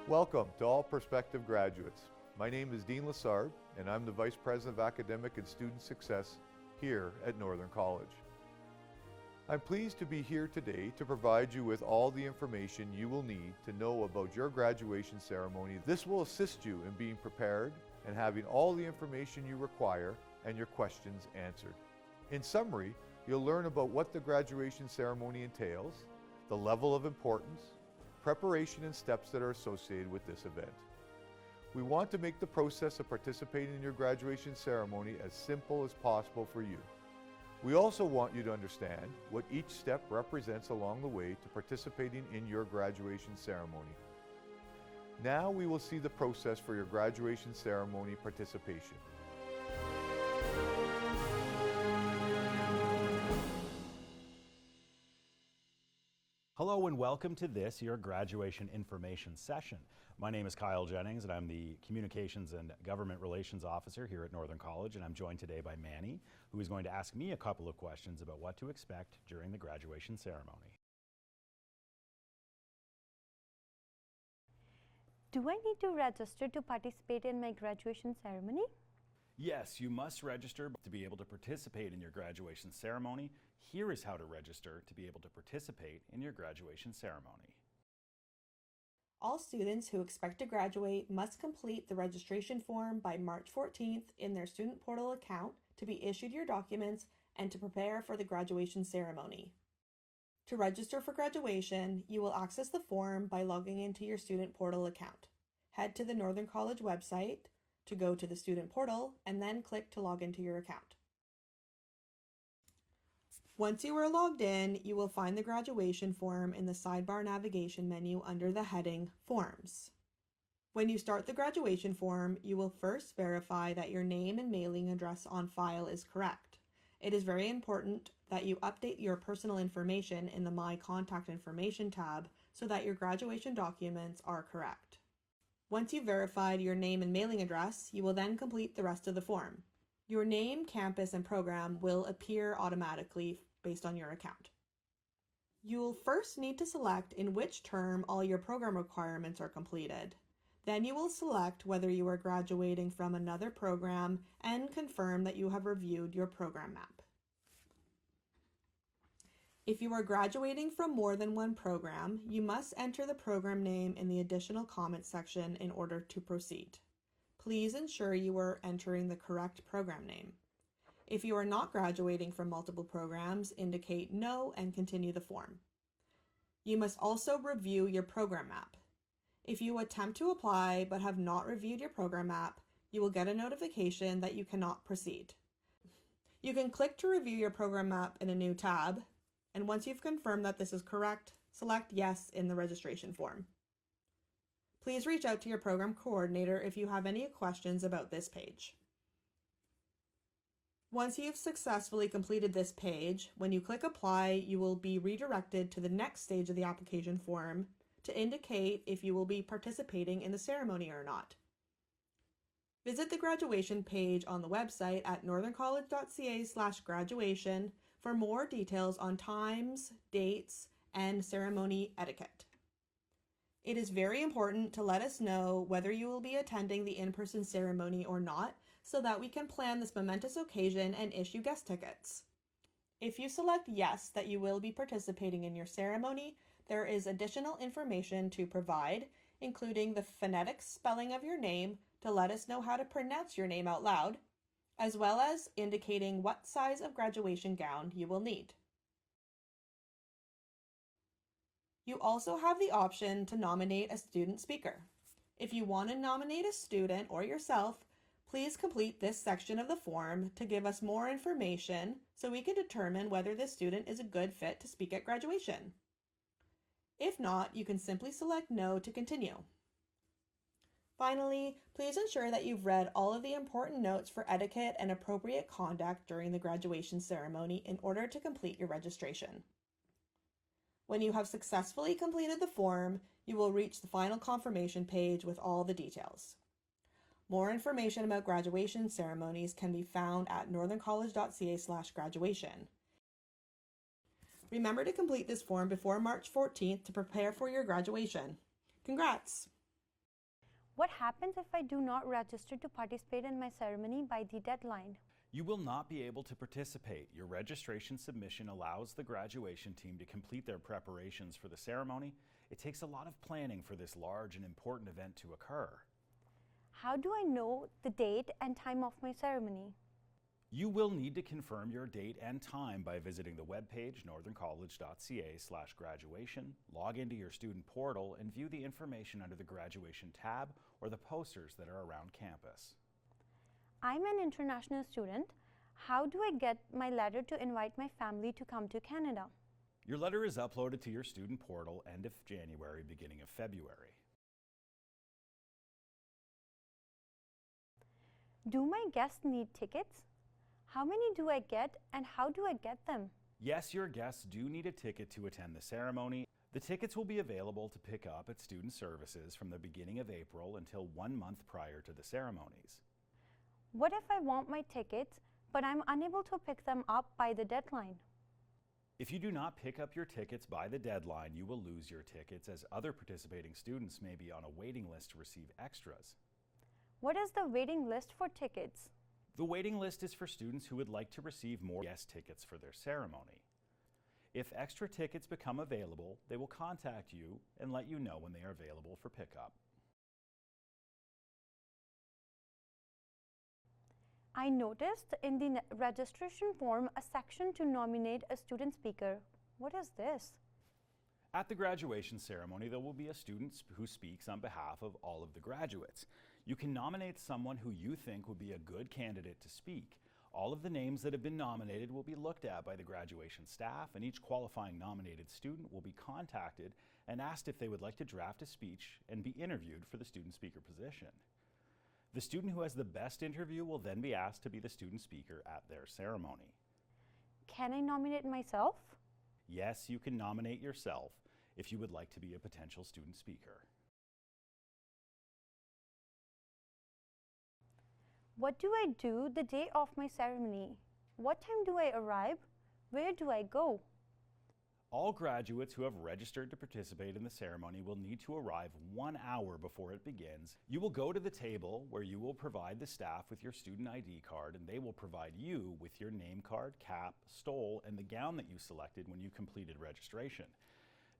Welcome to all prospective graduates. My name is Dean Lessard, and I'm the Vice President of Academic and Student Success here at Northern College. I'm pleased to be here today to provide you with all the information you will need to know about your graduation ceremony. This will assist you in being prepared and having all the information you require and your questions answered. In summary, you'll learn about what the graduation ceremony entails, the level of importance, preparation and steps that are associated with this event. We want to make the process of participating in your graduation ceremony as simple as possible for you. We also want you to understand what each step represents along the way to participating in your graduation ceremony. Now we will see the process for your graduation ceremony participation. Hello and welcome to this, your graduation information session. My name is Kyle Jennings and I'm the Communications and Government Relations Officer here at Northern College, and I'm joined today by Manny, who is going to ask me a couple of questions about what to expect during the graduation ceremony. Do I need to register to participate in my graduation ceremony? Yes, you must register to be able to participate in your graduation ceremony. Here is how to register to be able to participate in your graduation ceremony. All students who expect to graduate must complete the registration form by March 14th in their student portal account to be issued your documents and to prepare for the graduation ceremony. To register for graduation, you will access the form by logging into your student portal account. Head to the Northern College website to go to the student portal and then click to log into your account. Once you are logged in, you will find the graduation form in the sidebar navigation menu under the heading Forms. When you start the graduation form, you will first verify that your name and mailing address on file is correct. It is very important that you update your personal information in the My Contact Information tab so that your graduation documents are correct. Once you've verified your name and mailing address, you will then complete the rest of the form. Your name, campus, and program will appear automatically based on your account. You will first need to select in which term all your program requirements are completed. Then you will select whether you are graduating from another program and confirm that you have reviewed your program map. If you are graduating from more than one program, you must enter the program name in the additional comments section in order to proceed. Please ensure you are entering the correct program name. If you are not graduating from multiple programs, indicate no and continue the form. You must also review your program map. If you attempt to apply but have not reviewed your program map, you will get a notification that you cannot proceed. You can click to review your program map in a new tab, and once you've confirmed that this is correct, select Yes in the registration form. Please reach out to your program coordinator if you have any questions about this page. Once you've successfully completed this page, when you click Apply, you will be redirected to the next stage of the application form to indicate if you will be participating in the ceremony or not. Visit the graduation page on the website at northerncollege.ca/graduation for more details on times, dates, and ceremony etiquette. It is very important to let us know whether you will be attending the in-person ceremony or not, so that we can plan this momentous occasion and issue guest tickets. If you select yes that you will be participating in your ceremony, there is additional information to provide, including the phonetic spelling of your name to let us know how to pronounce your name out loud, as well as indicating what size of graduation gown you will need. You also have the option to nominate a student speaker. If you want to nominate a student or yourself, please complete this section of the form to give us more information so we can determine whether this student is a good fit to speak at graduation. If not, you can simply select No to continue. Finally, please ensure that you've read all of the important notes for etiquette and appropriate conduct during the graduation ceremony in order to complete your registration. When you have successfully completed the form, you will reach the final confirmation page with all the details. More information about graduation ceremonies can be found at northerncollege.ca/graduation. Remember to complete this form before March 14th to prepare for your graduation. Congrats! What happens if I do not register to participate in my ceremony by the deadline? You will not be able to participate. Your registration submission allows the graduation team to complete their preparations for the ceremony. It takes a lot of planning for this large and important event to occur. How do I know the date and time of my ceremony? You will need to confirm your date and time by visiting the webpage northerncollege.ca/graduation, log into your student portal, and view the information under the graduation tab or the posters that are around campus. I'm an international student. How do I get my letter to invite my family to come to Canada? Your letter is uploaded to your student portal end of January, beginning of February. Do my guests need tickets? How many do I get and how do I get them? Yes, your guests do need a ticket to attend the ceremony. The tickets will be available to pick up at Student Services from the beginning of April until 1 month prior to the ceremonies. What if I want my tickets, but I'm unable to pick them up by the deadline? If you do not pick up your tickets by the deadline, you will lose your tickets, as other participating students may be on a waiting list to receive extras. What is the waiting list for tickets? The waiting list is for students who would like to receive more guest tickets for their ceremony. If extra tickets become available, they will contact you and let you know when they are available for pickup. I noticed in the registration form a section to nominate a student speaker. What is this? At the graduation ceremony, there will be a student who speaks on behalf of all of the graduates. You can nominate someone who you think would be a good candidate to speak. All of the names that have been nominated will be looked at by the graduation staff, and each qualifying nominated student will be contacted and asked if they would like to draft a speech and be interviewed for the student speaker position. The student who has the best interview will then be asked to be the student speaker at their ceremony. Can I nominate myself? Yes, you can nominate yourself if you would like to be a potential student speaker. What do I do the day of my ceremony? What time do I arrive? Where do I go? All graduates who have registered to participate in the ceremony will need to arrive 1 hour before it begins. You will go to the table where you will provide the staff with your student ID card, and they will provide you with your name card, cap, stole, and the gown that you selected when you completed registration.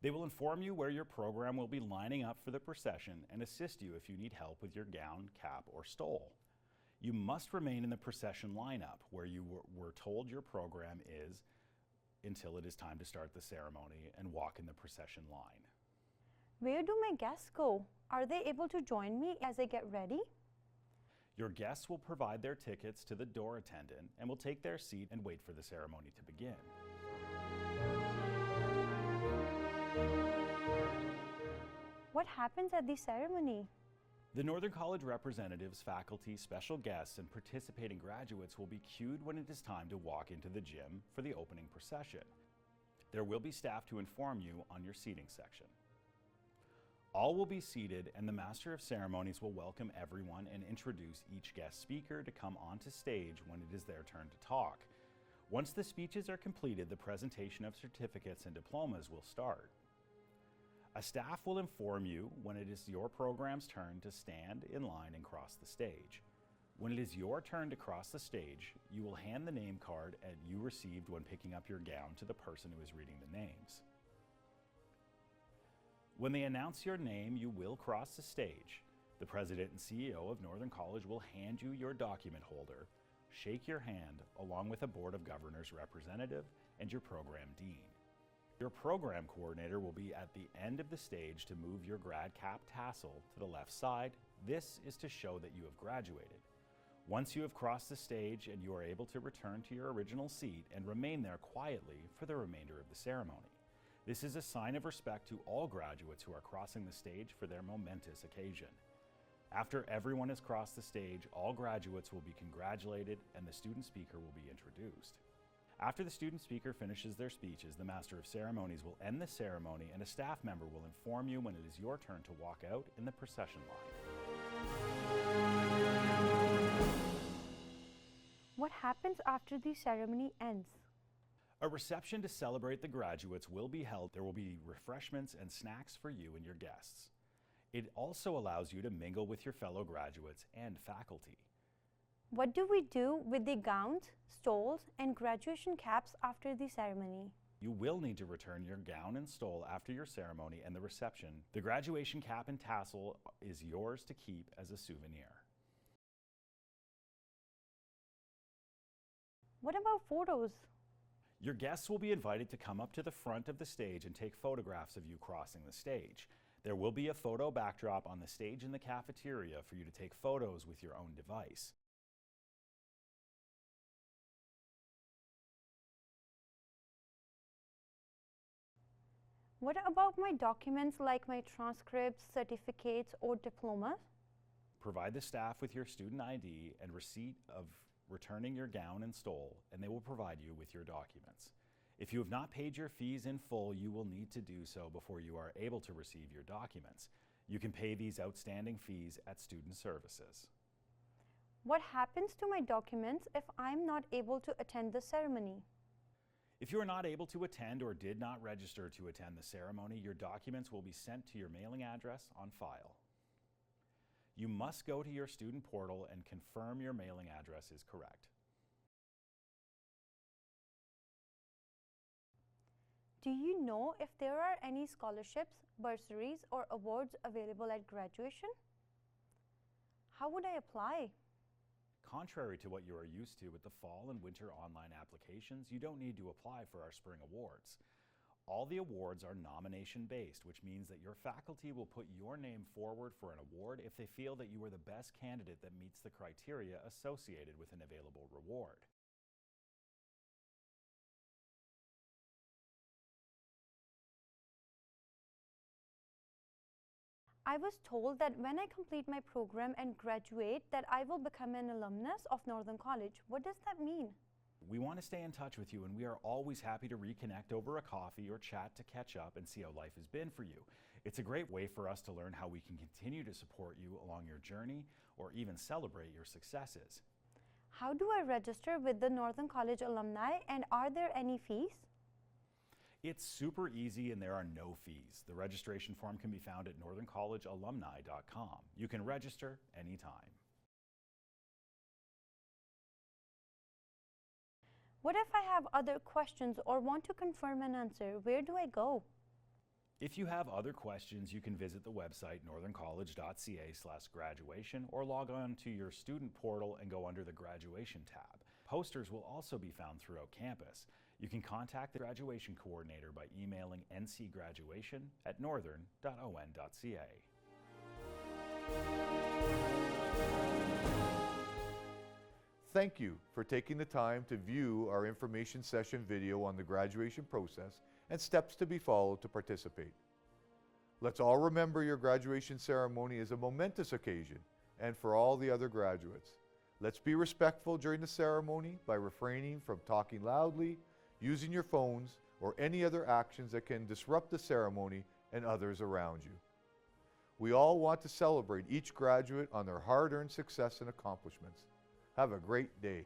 They will inform you where your program will be lining up for the procession and assist you if you need help with your gown, cap, or stole. You must remain in the procession lineup where you were told your program is until it is time to start the ceremony and walk in the procession line. Where do my guests go? Are they able to join me as I get ready? Your guests will provide their tickets to the door attendant and will take their seat and wait for the ceremony to begin. What happens at the ceremony? The Northern College representatives, faculty, special guests, and participating graduates will be cued when it is time to walk into the gym for the opening procession. There will be staff to inform you on your seating section. All will be seated, and the Master of Ceremonies will welcome everyone and introduce each guest speaker to come onto stage when it is their turn to talk. Once the speeches are completed, the presentation of certificates and diplomas will start. A staff will inform you when it is your program's turn to stand in line and cross the stage. When it is your turn to cross the stage, you will hand the name card that you received when picking up your gown to the person who is reading the names. When they announce your name, you will cross the stage. The President and CEO of Northern College will hand you your document holder, shake your hand, along with a Board of Governors representative and your program dean. Your program coordinator will be at the end of the stage to move your grad cap tassel to the left side. This is to show that you have graduated. Once you have crossed the stage and you are able to return to your original seat and remain there quietly for the remainder of the ceremony. This is a sign of respect to all graduates who are crossing the stage for their momentous occasion. After everyone has crossed the stage, all graduates will be congratulated and the student speaker will be introduced. After the student speaker finishes their speeches, the Master of Ceremonies will end the ceremony and a staff member will inform you when it is your turn to walk out in the procession line. What happens after the ceremony ends? A reception to celebrate the graduates will be held. There will be refreshments and snacks for you and your guests. It also allows you to mingle with your fellow graduates and faculty. What do we do with the gowns, stoles, and graduation caps after the ceremony? You will need to return your gown and stole after your ceremony and the reception. The graduation cap and tassel is yours to keep as a souvenir. What about photos? Your guests will be invited to come up to the front of the stage and take photographs of you crossing the stage. There will be a photo backdrop on the stage in the cafeteria for you to take photos with your own device. What about my documents like my transcripts, certificates, or diplomas? Provide the staff with your student ID and receipt of returning your gown and stole, and they will provide you with your documents. If you have not paid your fees in full, you will need to do so before you are able to receive your documents. You can pay these outstanding fees at Student Services. What happens to my documents if I'm not able to attend the ceremony? If you are not able to attend or did not register to attend the ceremony, your documents will be sent to your mailing address on file. You must go to your student portal and confirm your mailing address is correct. Do you know if there are any scholarships, bursaries, or awards available at graduation? How would I apply? Contrary to what you are used to with the fall and winter online applications, you don't need to apply for our spring awards. All the awards are nomination-based, which means that your faculty will put your name forward for an award if they feel that you are the best candidate that meets the criteria associated with an available reward. I was told that when I complete my program and graduate, that I will become an alumnus of Northern College. What does that mean? We want to stay in touch with you, and we are always happy to reconnect over a coffee or chat to catch up and see how life has been for you. It's a great way for us to learn how we can continue to support you along your journey or even celebrate your successes. How do I register with the Northern College alumni, and are there any fees? It's super easy and there are no fees. The registration form can be found at northerncollegealumni.com. You can register anytime. What if I have other questions or want to confirm an answer? Where do I go? If you have other questions, you can visit the website northerncollege.ca/graduation or log on to your student portal and go under the graduation tab. Posters will also be found throughout campus. You can contact the graduation coordinator by emailing ncgraduation@northern.on.ca. Thank you for taking the time to view our information session video on the graduation process and steps to be followed to participate. Let's all remember your graduation ceremony is a momentous occasion, and for all the other graduates. Let's be respectful during the ceremony by refraining from talking loudly, using your phones, or any other actions that can disrupt the ceremony and others around you. We all want to celebrate each graduate on their hard-earned success and accomplishments. Have a great day.